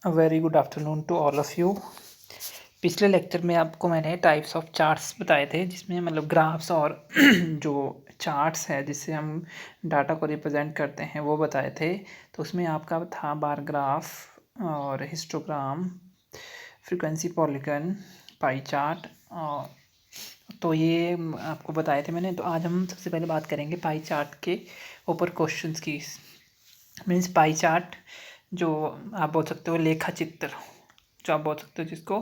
A very good afternoon to all of you. पिछले lecture में आपको मैंने टाइप्स ऑफ चार्ट्स बताए थे, जिसमें मतलब ग्राफ्स और जो चार्ट्स है जिससे हम डाटा को रिप्रेजेंट करते हैं वो बताए थे। तो उसमें आपका था बार ग्राफ और histogram, frequency polygon, pie chart. और तो ये आपको बताए थे मैंने। तो आज हम सबसे पहले बात करेंगे पाई चार्ट के ऊपर क्वेश्चंस की। मीन्स पाई चार्ट जो आप बोल सकते हो लेखा चित्र, जो आप बोल सकते हो जिसको,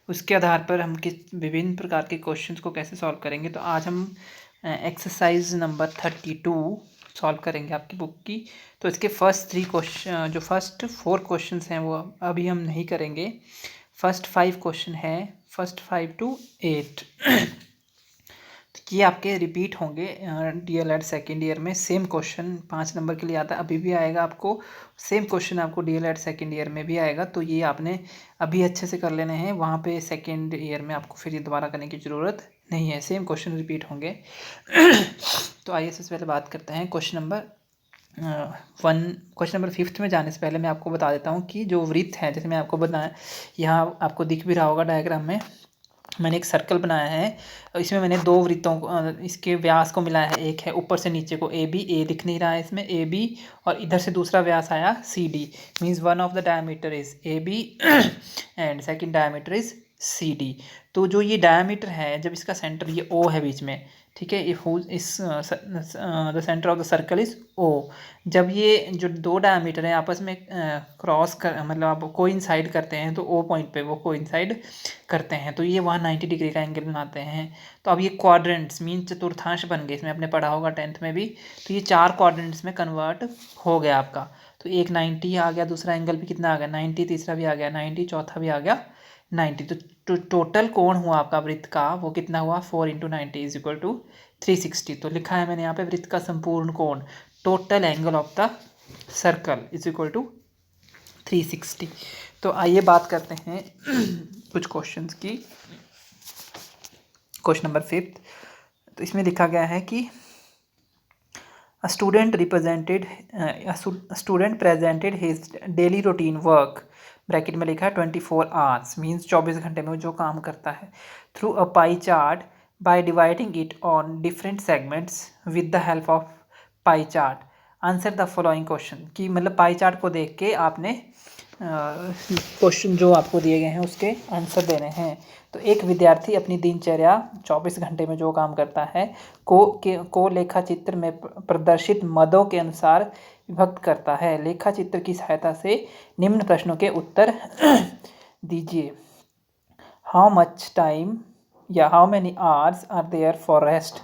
उसके आधार पर हम किस विभिन्न प्रकार के क्वेश्चंस को कैसे सॉल्व करेंगे। तो आज हम एक्सरसाइज नंबर 32 सॉल्व करेंगे आपकी बुक की। तो इसके फर्स्ट 3 क्वेश्चन, जो फर्स्ट 4 क्वेश्चंस हैं वो अभी हम नहीं करेंगे। फर्स्ट 5 क्वेश्चन है, फर्स्ट 5 to 8 ये आपके रिपीट होंगे डीएलएड सेकेंड ईयर में। सेम क्वेश्चन 5 नंबर के लिए आता है, अभी भी आएगा आपको। सेम क्वेश्चन आपको डीएलएड सेकेंड ईयर में भी आएगा। तो ये आपने अभी अच्छे से कर लेने हैं, वहाँ पे सेकेंड ईयर में आपको फिर ये दोबारा करने की ज़रूरत नहीं है, सेम क्वेश्चन रिपीट होंगे। तो आइए सबसे पहले बात करते हैं क्वेश्चन नंबर 5th में जाने से पहले मैं आपको बता देता हूँ कि जो वृत्त है, जैसे मैं आपको बताया, यहाँ आपको दिख भी रहा होगा डायग्राम में, मैंने एक सर्कल बनाया है। इसमें मैंने 2 वृत्तों को, इसके व्यास को मिलाया है। एक है ऊपर से नीचे को ए बी, ए दिख नहीं रहा है इसमें, ए बी, और इधर से दूसरा व्यास आया C D. Means one of the diameter is A B and second diameter is C D. तो जो ये डायमीटर है, जब इसका सेंटर ये ओ है बीच में, ठीक है, इस the centre of the circle is O. जब ये जो 2 डायमीटर है आपस में क्रॉस कर, मतलब आप कोइंसाइड करते हैं, तो ओ पॉइंट पे वो कोइंसाइड करते हैं, तो ये वहाँ 90 डिग्री का एंगल बनाते हैं। तो अब ये क्वाड्रेंट्स मीन चतुर्थांश बन गए, इसमें आपने पढ़ा होगा 10th में भी। तो ये 4 क्वाड्रेंट्स में कन्वर्ट हो गया आपका। तो एक 90 आ गया, दूसरा एंगल भी कितना आ गया 90, तीसरा भी आ गया 90, चौथा भी आ गया 90। तो टोटल कोण हुआ आपका वृत्त का, वो कितना हुआ 4 × 90 इज इक्वल टू 360। तो लिखा है मैंने यहाँ पे वृत्त का संपूर्ण कोण, total angle of the circle is equal to 360। तो आइए बात करते हैं कुछ क्वेश्चंस की। क्वेश्चन नंबर 5, तो इसमें लिखा गया है कि student presented his daily routine work, bracket में लिखा है 24 आवर्स, मीन्स 24 घंटे में वो जो काम करता है, through a pie chart by dividing it on different segments with the help of pi chart. Answer the following question, कि मतलब पाई चार्ट को देख के आपने क्वेश्चन जो आपको दिए गए हैं उसके आंसर देने हैं। तो एक विद्यार्थी अपनी दिनचर्या 24 घंटे में जो काम करता है को लेखा चित्र में प्रदर्शित मदों के अनुसार विभक्त करता है। लेखा चित्र की सहायता से निम्न प्रश्नों के उत्तर दीजिए। हाउ मच टाइम या how many hours are there for rest,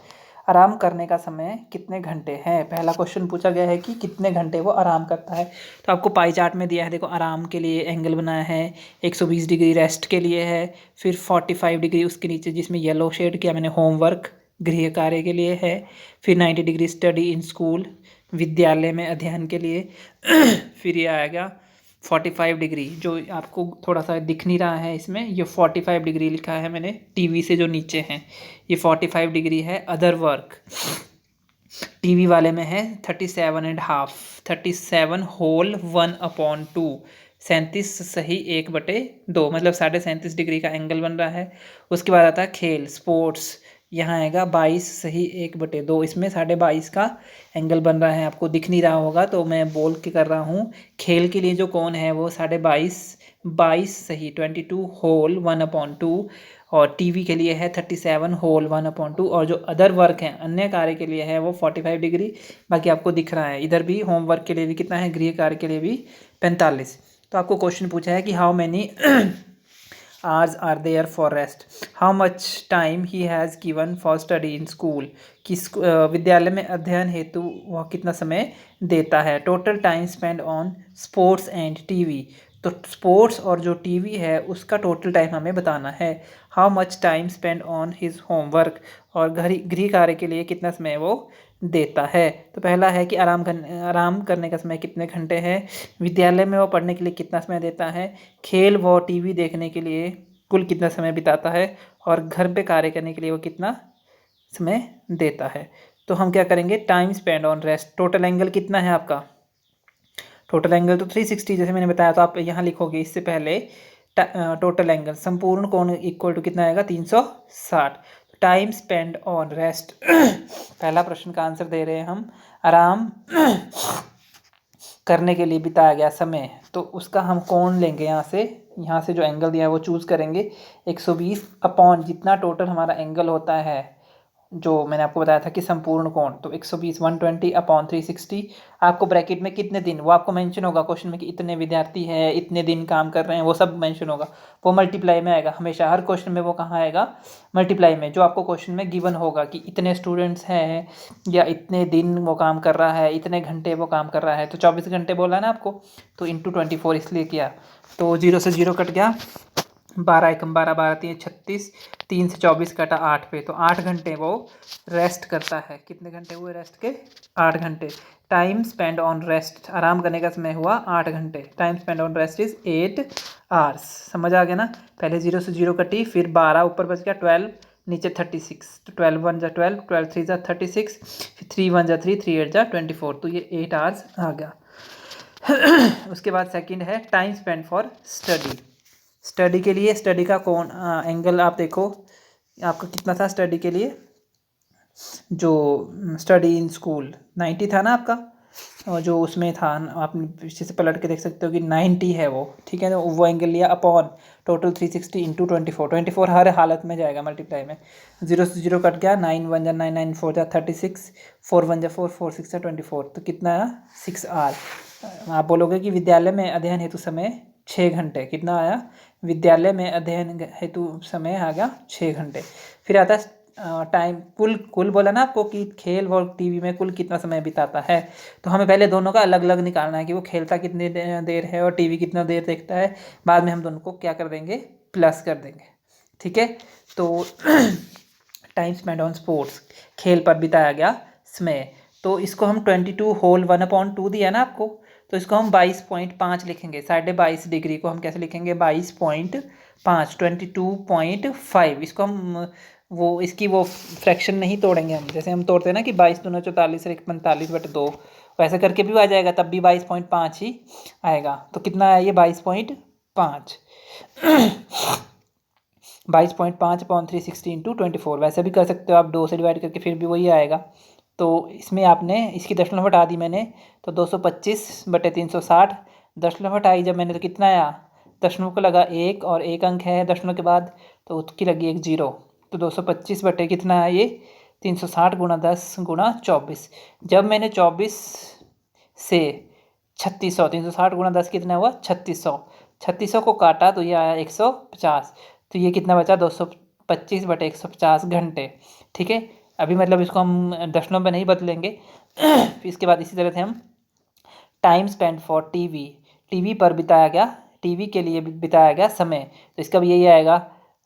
आराम करने का समय कितने घंटे हैं। पहला क्वेश्चन पूछा गया है कि कितने घंटे वो आराम करता है। तो आपको पाई चार्ट में दिया है, देखो आराम के लिए एंगल बनाया है 120 डिग्री, रेस्ट के लिए है फिर 45 डिग्री, उसके नीचे जिसमें येलो शेड किया मैंने होमवर्क गृह कार्य के लिए है, फिर 90 डिग्री स्टडी इन स्कूल, विद्यालय में अध्ययन के लिए फिर ये आएगा 45 डिग्री, जो आपको थोड़ा सा दिख नहीं रहा है इसमें, ये 45 डिग्री लिखा है मैंने टीवी से जो नीचे हैं, ये 45 डिग्री है। अदर वर्क टीवी वाले में है 37.5, 37 होल 1/2, 37 सही 1/2, मतलब 37.5 डिग्री का एंगल बन रहा है। उसके बाद आता है खेल स्पोर्ट्स, यहाँ आएगा 22 सही 1/2, इसमें 22.5 का एंगल बन रहा है। आपको दिख नहीं रहा होगा तो मैं बोल के कर रहा हूँ। खेल के लिए जो कोण है वो 22.5 सही 22 होल 1/2, और टीवी के लिए है 37 होल 1/2, और जो अदर वर्क है अन्य कार्य के लिए है वो 45 डिग्री। बाकी आपको दिख रहा है इधर भी होमवर्क के लिए भी कितना है, गृह कार्य के लिए भी 45। तो आपको क्वेश्चन पूछा है कि how many hours are there for rest, how much time he has given for study in school, कि विद्यालय में अध्ययन हेतु वह कितना समय देता है। Total time spend on sports and TV, तो स्पोर्ट्स और जो टीवी है उसका टोटल टाइम हमें बताना है। How much time spend on his homework, और गृह कार्य के लिए कितना समय वो देता है। तो पहला है कि आराम करने का समय कितने घंटे हैं, विद्यालय में वो पढ़ने के लिए कितना समय देता है, खेल व टीवी देखने के लिए कुल कितना समय बिताता है, और घर पे कार्य करने के लिए वो कितना समय देता है। तो हम क्या करेंगे, time spend on rest, total angle कितना है आपका टोटल एंगल तो 360 जैसे मैंने बताया, तो आप यहाँ लिखोगे इससे पहले टोटल एंगल संपूर्ण कोण इक्वल टू कितना आएगा 360। टाइम स्पेंड ऑन रेस्ट पहला प्रश्न का आंसर दे रहे हैं हम, आराम करने के लिए बिताया गया समय, तो उसका हम कोण लेंगे यहाँ से जो एंगल दिया है वो चूज़ करेंगे 120 अपॉन जितना टोटल हमारा एंगल होता है जो मैंने आपको बताया था कि संपूर्ण कोण, तो 120 120 अपॉन 360। आपको ब्रैकेट में कितने दिन वो आपको मेंशन होगा क्वेश्चन में कि इतने विद्यार्थी हैं, इतने दिन काम कर रहे हैं, वो सब मेंशन होगा, वो मल्टीप्लाई में आएगा हमेशा हर क्वेश्चन में। वो कहाँ आएगा? मल्टीप्लाई में, जो आपको क्वेश्चन में गिवन होगा कि इतने स्टूडेंट्स हैं या इतने दिन वो काम कर रहा है, इतने घंटे वो काम कर रहा है। तो 24 घंटे बोला ना आपको, तो इंटू 24 इसलिए किया, तो 0 से 0 कट गया, 12 एकम 12, 12 3 36, 3 से 24 कटा 8 पे, तो 8 घंटे वो रेस्ट करता है। कितने घंटे हुए रेस्ट के? 8 घंटे। टाइम स्पेंड ऑन रेस्ट, आराम करने का समय हुआ 8 घंटे। Time spend on rest is 8 hours. समझ आ गया ना? पहले 0 से 0 कटी, फिर 12 ऊपर बच गया, 12 नीचे 36, तो 12 1 जा 12, 12 3 जा 36, फिर 3 1 जा 3, 3 8 जा 24, तो ये 8 आवर्स आ गया। उसके बाद सेकंड है time spend for study. Study के लिए, स्टडी का कौन एंगल आप देखो, आपका कितना था स्टडी के लिए? जो स्टडी इन स्कूल 90 था ना आपका, और जो उसमें था आप पीछे से पलट के देख सकते हो कि 90 है वो, ठीक है। तो वो एंगल लिया अपॉन टोटल 360 इंटू 24, 24 हर हालत में जाएगा मल्टीप्लाई में। 0 से 0 कट गया, 9 1 जा 9, 9 4 जा 36, 4 1 जा 4, 4 6 जा 24, तो कितना आया? 6 आवर। आप बोलोगे कि विद्यालय में अध्ययन हेतु समय 6 घंटे, कितना आया? विद्यालय में अध्ययन हेतु समय आ गया 6 घंटे। फिर आता है टाइम, कुल बोला ना आपको कि खेल और टीवी में कुल कितना समय बिताता है, तो हमें पहले दोनों का अलग अलग निकालना है कि वो खेलता कितनी देर है और टीवी कितना देर देखता है। बाद में हम दोनों को क्या कर देंगे? प्लस कर देंगे, ठीक है। तो टाइम स्पेंड ऑन स्पोर्ट्स, खेल पर बिताया गया समय, तो इसको हम 22 होल 1/2 दिया ना आपको, तो इसको हम 22.5 लिखेंगे। 22.5 को हम कैसे लिखेंगे? 22.5, 22.5। इसको हम वो इसकी वो फ्रैक्शन नहीं तोड़ेंगे हम, जैसे हम तोड़ते हैं ना कि 22 दूना 44 और 45/2, वैसे करके भी आ जाएगा, तब भी 22.5 ही आएगा। तो कितना है ये? 22.5 22.5 अपॉन 360 इंटू 24। वैसे भी कर सकते हो आप, 2 से डिवाइड करके, फिर भी वही आएगा। तो इसमें आपने इसकी दशमलव हटा दी मैंने, तो 225/360। दशमलव हटाई जब मैंने, तो कितना आया? दशमलव को लगा 1 और 1 अंक है दशमलव के बाद, तो उसकी लगी 1 0, तो 225 बटे कितना है ये? 360 गुणा 10 गुणा 24। जब मैंने 24 से 3600, 360 गुणा 10 कितना हुआ? 3600। 3600 को काटा तो ये आया 150, तो ये कितना बचा? 225/150 घंटे, ठीक है। अभी मतलब इसको हम दशमलव में नहीं बदलेंगे। फिर इसके बाद इसी तरह से हम time spend for TV, TV पर बिताया गया, टीवी के लिए बिताया गया समय, तो इसका भी यही आएगा।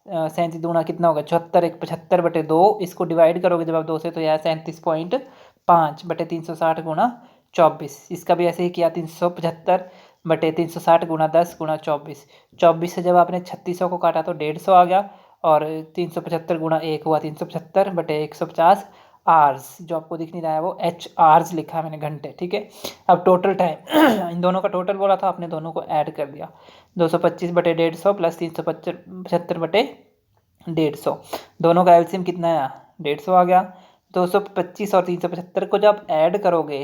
37 दूना कितना होगा? 74, 1 75/2, इसको डिवाइड करोगे जब आप 2 से, तो यह 37.5/360 गुणा 24। इसका भी ऐसे ही किया, 375/360 गुणा 10 गुणा 24। 24 से जब आपने 3600 को काटा तो 150 आ गया, और 375 गुणा 1 हुआ 375/150 आर्स। जो आपको दिख नहीं रहा है वो एच आर्स लिखा है मैंने, घंटे, ठीक है। अब टोटल टाइम इन दोनों का टोटल बोला था, आपने दोनों को ऐड कर दिया, 225/150 प्लस 375/150, दोनों का एलसीएम कितना आया? 150 आ गया। 225 और 375 को जब ऐड करोगे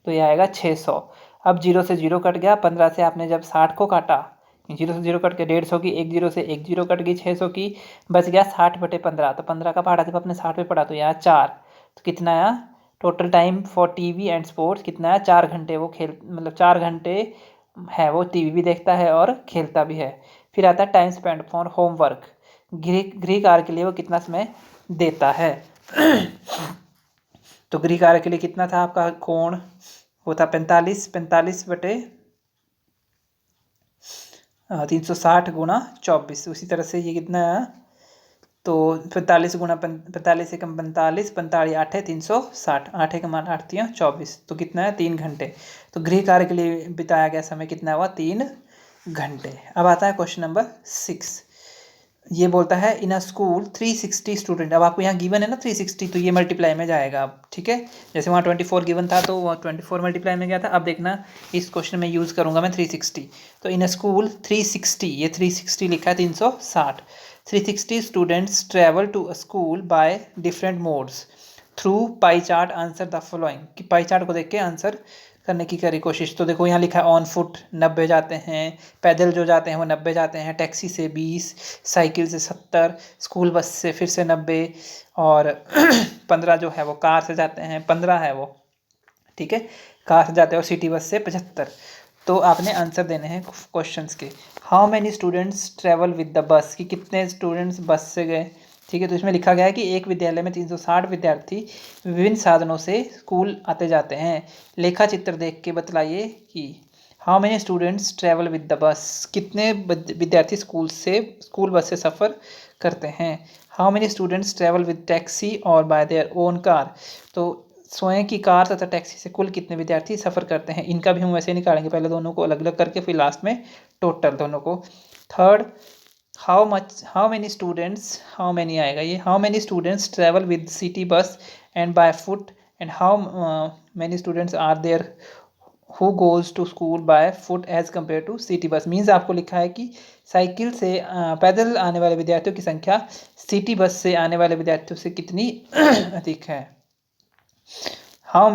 तो ये आएगा 600। अब 0 से 0 कट गया, 15 से आपने जब 60 को काटा, 0 से 0 कट के 150 की, 1 0 से 1 0 कट गई 600 की, बच गया 60/15, तो 15 का पहाड़ा जब आपने 60 पे पढ़ा तो यहाँ 4, तो कितना आया? Total time for TV and sports कितना है? 4 घंटे वो खेल, मतलब 4 घंटे है वो टीवी भी देखता है और खेलता भी है। फिर आता है टाइम स्पेंड फॉर होमवर्क, गृह कार्य के लिए वो कितना समय देता है? तो गृह कार्य के लिए कितना था आपका कोण? वो था 360 गुणा 24। उसी तरह से ये कितना है? तो 45 गुणा 45 एकम 45, 45 8 है 360, 8 एकम 8 8 24, तो कितना है? 3 घंटे। तो गृह कार्य के लिए बिताया गया समय कितना हुआ? 3 घंटे। अब आता है क्वेश्चन नंबर 6। ये बोलता है इन अ स्कूल 360 स्टूडेंट। अब आपको यहाँ गिवन है ना 360, तो ये मल्टीप्लाई में जाएगा अब, ठीक है। जैसे वहाँ 24 गिवन था तो वहाँ 24 मल्टीप्लाई में गया था। अब देखना इस क्वेश्चन में यूज़ करूँगा मैं 360। तो इन अ स्कूल 360, ये 360 लिखा है 360। 360 students travel to a school by different modes through pie chart answer the following. कि पाई चार्ट को देख के आंसर करने की करी कोशिश। तो देखो यहाँ लिखा है ऑन फुट 90 जाते हैं, पैदल जो जाते हैं वो 90 जाते हैं, टैक्सी से 20, साइकिल से 70, स्कूल बस से फिर से 90, और 15 जो है वो कार से जाते हैं, 15 है वो, ठीक है, कार से जाते हैं, और सिटी बस से 75। तो आपने आंसर देने हैं क्वेश्चंस के। How many students travel with the bus, कि कितने स्टूडेंट्स बस से गए, ठीक है। तो इसमें लिखा गया है कि एक विद्यालय में 360 विद्यार्थी विभिन्न साधनों से स्कूल आते जाते हैं। लेखा चित्र देख के बतलाइए कि how many students travel with the bus, कितने विद्यार्थी स्कूल बस से सफ़र करते हैं। How many students travel with taxi और बाय देयर ओन कार, तो स्वयं की कार तथा टैक्सी से कुल कितने विद्यार्थी सफ़र करते हैं। इनका भी हम वैसे निकालेंगे, पहले दोनों को अलग अलग करके फिर लास्ट में टोटल दोनों को। Third, how many students, how many आएगा ये, how many students travel with city bus and by foot, and how many students are there who goes to school by foot as compare to city bus. Means आपको लिखा है कि cycle से पैदल आने वाले विद्यार्थियों की संख्या सिटी बस से आने वाले विद्यार्थियों से कितनी अधिक है। हाउ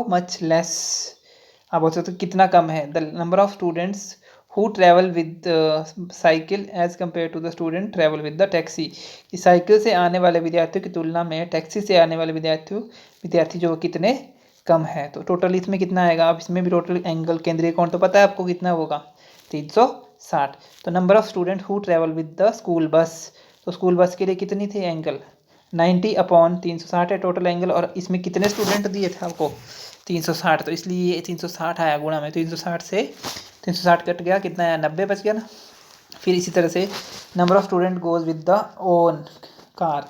मच लेस, आप बोल सकते हो कितना कम है। The number of students who travel with cycle as compare to the student travel with the taxi, कि साइकिल से आने वाले विद्यार्थियों की तुलना में टैक्सी से आने वाले विद्यार्थी जो कितने कम है। तो टोटल इसमें कितना आएगा, अब इसमें भी टोटल एंगल केंद्रीय कोण तो पता है आपको कितना होगा, 360। तो number of student who travel with the school bus, तो स्कूल बस के लिए कितनी थी एंगल, 90/360 है टोटल एंगल। और इसमें कितने स्टूडेंट दिए थे आपको, 360, तो इसलिए ये 360 आया गुणा में। 360 से 360 कट गया, कितना आया, 90 बच गया ना। फिर इसी तरह से number of student goes with the own car,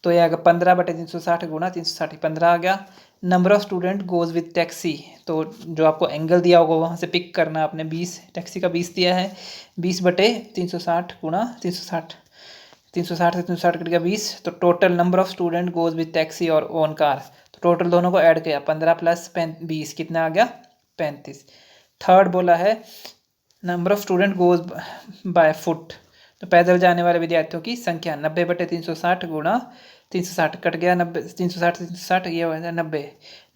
तो ये आएगा 15/360 गुणा 360, 15 आ गया। Number of student goes with taxi, तो जो आपको एंगल दिया होगा वहाँ से पिक करना आपने, 20, टैक्सी का 20 दिया है, 20/360 गुणा 360, 360 से 360 कट गया 20। तो total number of student goes with taxi और ओन कार, तो टोटल दोनों को ऐड किया, 15 + 20 कितना आ गया, 35। थर्ड बोला है number of student goes by foot, तो पैदल जाने वाले विद्यार्थियों की संख्या 90/360 गुणा 360 कट गया, 90, 360 से 360 ये हो गया 90।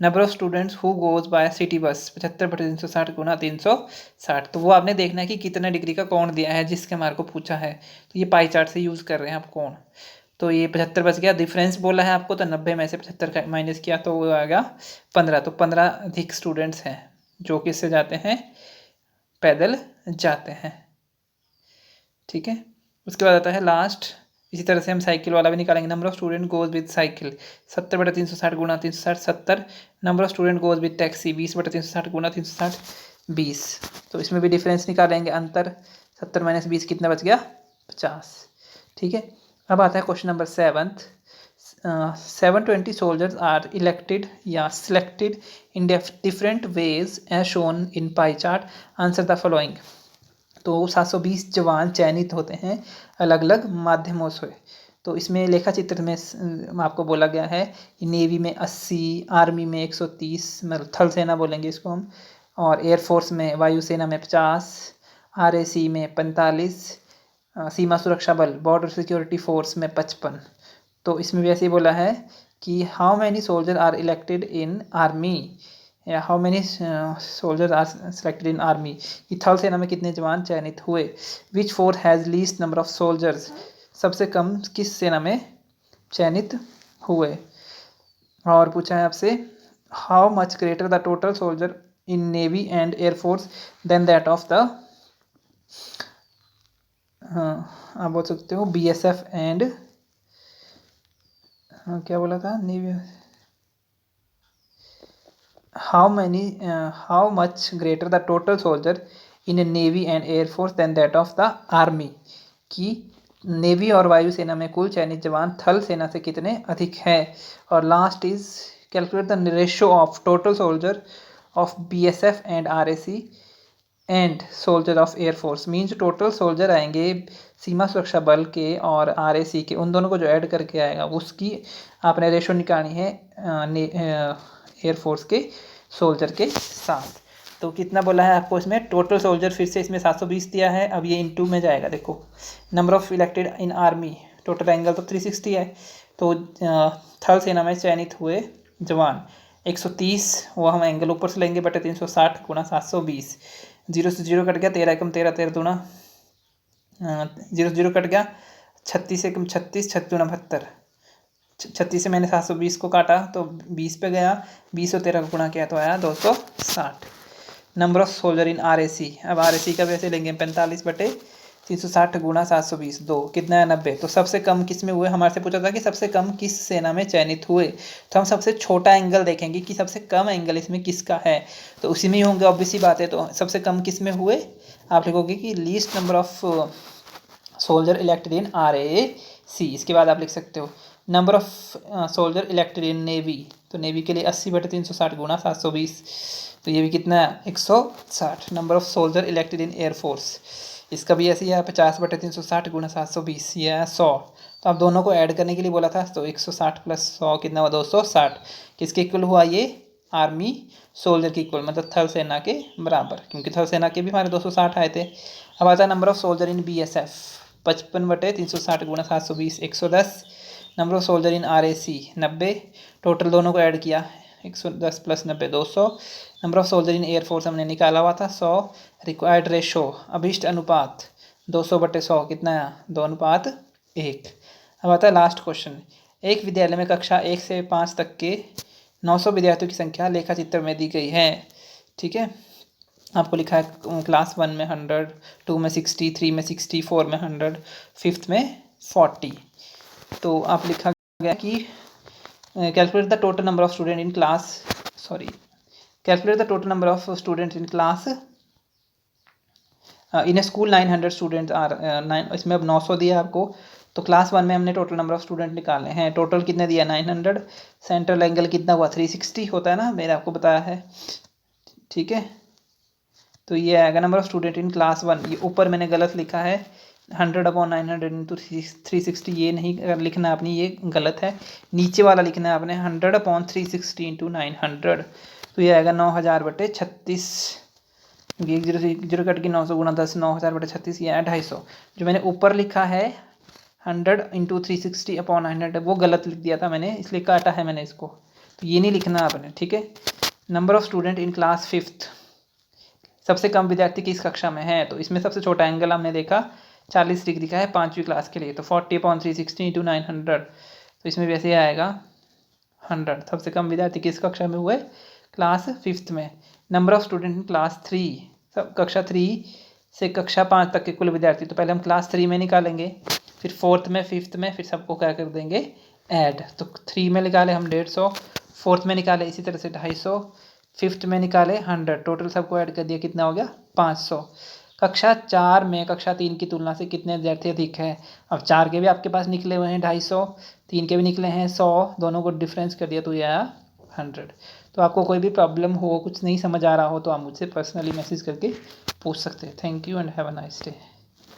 Number of students who goes by city bus, 75/360 गुणा 360। तो वो आपने देखना है कि कितने डिग्री का कोण दिया है जिसके मार्क को पूछा है। तो ये पाई चार्ट से यूज़ कर रहे हैं आप कोण। तो ये 75 बच गया, डिफरेंस बोला है आपको, तो 90 में से 75 का माइनस किया तो वो आ गया 15। तो 15 अधिक स्टूडेंट्स हैं जो किससे जाते हैं, पैदल जाते हैं, ठीक है। उसके बाद आता है लास्ट, इसी तरह से हम साइकिल वाला भी निकालेंगे। Number of student goes with cycle, 70/360 गुणा 360, 70। Number of student goes with taxi, 20/360 गुणा 360, 20। तो इसमें भी डिफरेंस निकालेंगे, अंतर, 70 - 20 कितना बच गया, 50, ठीक है। अब आता है question number 7th। 720 soldiers are elected या selected in different ways as shown in pie chart. Answer the following. तो 720 जवान चयनित होते हैं अलग अलग माध्यमों से। तो इसमें लेखा चित्र में आपको बोला गया है कि नेवी में 80, आर्मी में 130, मतलब थल सेना बोलेंगे इसको हम, और एयरफोर्स में, वायुसेना में 50, RAC में 45, सीमा सुरक्षा बल, बॉर्डर सिक्योरिटी फोर्स में 55। तो इसमें भी ऐसे ही बोला है कि how many soldier are elected in army, या how many soldier are selected in army, कि थल सेना में कितने जवान चयनित हुए। Which force has least number of soldiers, सबसे कम किस सेना में चयनित हुए। और पूछा है आपसे how much greater the total soldier in navy and air force than that of the, हाँ आप बोल सकते हो BSF एंड, हाँ क्या बोला था, navy, how much greater the total soldier in navy and air force than that of the army, कि नेवी और वायुसेना में कुल चयनित जवान थल सेना से कितने अधिक है। और last is calculate the ratio of total soldier of BSF and RAC and soldier of air force means total soldier आएंगे सीमा सुरक्षा बल के और आरएसी के, उन दोनों को जो ऐड करके आएगा उसकी आपने रेशो निकालनी है एयरफोर्स के सोल्जर के साथ। तो कितना बोला है आपको इसमें टोटल सोल्जर, फिर से इसमें 720 दिया है। अब ये इनटू में जाएगा, देखो number of elected in army, total angle तो 360 है, तो थल सेना में चयनित हुए जवान 130, वो हम एंगल ऊपर से लेंगे बटे 360 गुणा 720, 0 से 0 कट गया, 13 एकम 13, 13 दूना 0 से 0 कट गया, 36 एकम 36, 36 दूना 72, 36 से मैंने 720 को काटा तो 20 पे गया, 20 और 13 को गुणा किया तो आया 260। Number of soldier in RAC, अब आरएसी का वैसे लेंगे 45 बटे 360 गुणा 720, 2 कितना है 90। तो सबसे कम किस में हुए, हमारे से पूछा था कि सबसे कम किस सेना में चयनित हुए, तो हम सबसे छोटा एंगल देखेंगे कि सबसे कम एंगल इसमें किसका है, तो उसी में ही होंगे ऑब्वियस सी बात है। तो सबसे कम किस में हुए, आप लिखोगे कि least number of soldier elected in RAC. इसके बाद आप लिख सकते हो number of soldier elected in navy, तो नेवी के लिए 80 बटे 360 गुणा 720, तो ये भी कितना है 160। Number of soldier elected in air force, इसका भी ऐसे ही है 50 बटे 360 गुणा 720, ये है 100। तो आप दोनों को ऐड करने के लिए बोला था, तो 160 प्लस 100 कितना हुआ 260, किसके इक्वल हुआ ये आर्मी सोल्जर के इक्वल, मतलब थल सेना के बराबर, क्योंकि थल सेना के भी हमारे 260 आए थे। अब आता है number of soldier in BSF, 55 बटे 360 गुणा 720, 110। Number of soldier in RAC 90, total दोनों को ऐड किया 110 plus 90 200। Number of soldier in air force हमने निकाला हुआ था 100। रिक्वायर्ड रेशो अभिष्ट अनुपात 200 बटे 100 कितना है 2:1। अब आता है लास्ट क्वेश्चन, एक विद्यालय में कक्षा 1 से 5 तक के 900 विद्यार्थियों की संख्या लेखा चित्र में दी गई है। ठीक है, आपको लिखा है क्लास 1 में 100, 2 में 60, 3 में 60, 4 में 100, 5th में 40। तो आप लिखा गया कि calculate the total number of student in class, calculate the total number of student in class in a school 900 students are 9, इसमें अब 900 दिया आपको, तो क्लास 1 में हमने टोटल नंबर ऑफ स्टूडेंट निकालने हैं। टोटल कितने दिया 900, सेंट्रल एंगल कितना हुआ 360 होता है ना, मैंने आपको बताया है। ठीक है, तो ये आएगा number of student in class 1, ये ऊपर मैंने गलत लिखा है 100/900 इंटू 360, ये नहीं लिखना आपने, ये गलत है, नीचे वाला लिखना है आपने 100/360 इंटू 900, तो ये आएगा 9000 बटे 36, 1 0 कट के 900 गुणा 10, 9000 बटे 36, ये है 250। जो मैंने ऊपर लिखा है 100 इंटू 360/900 वो गलत लिख दिया था मैंने, इसलिए काटा है मैंने इसको, तो ये नहीं लिखना आपने। ठीक है, number of student in class 5th, सबसे कम विद्यार्थी किस कक्षा में है, तो इसमें सबसे छोटा एंगल हमने देखा 40 डिग्री का है 5वीं क्लास के लिए, तो 40/360 इंटू 900, तो इसमें भी ऐसे आएगा 100। सबसे कम विद्यार्थी किस कक्षा में हुए, क्लास 5th में। Number of student in class 3, सब कक्षा 3 से कक्षा 5 तक के कुल विद्यार्थी, तो पहले हम क्लास 3 में निकालेंगे, फिर 4th में 5th में, फिर सबको क्या कर देंगे ऐड, तो 3 में निकाले हम 150, 4th में निकाले इसी तरह से 250, 5th में निकाले 100, टोटल सबको ऐड कर दिया कितना हो गया 500। कक्षा 4 में कक्षा 3 की तुलना से कितने विद्यार्थी अधिक है, अब 4 के भी आपके पास निकले हुए हैं 250, 3 के भी निकले हैं 100, दोनों को डिफरेंस कर दिया तो ये आया 100। तो आपको कोई भी प्रॉब्लम हो, कुछ नहीं समझ आ रहा हो, तो आप मुझसे पर्सनली मैसेज करके पूछ सकते हैं। Thank you and have a nice day.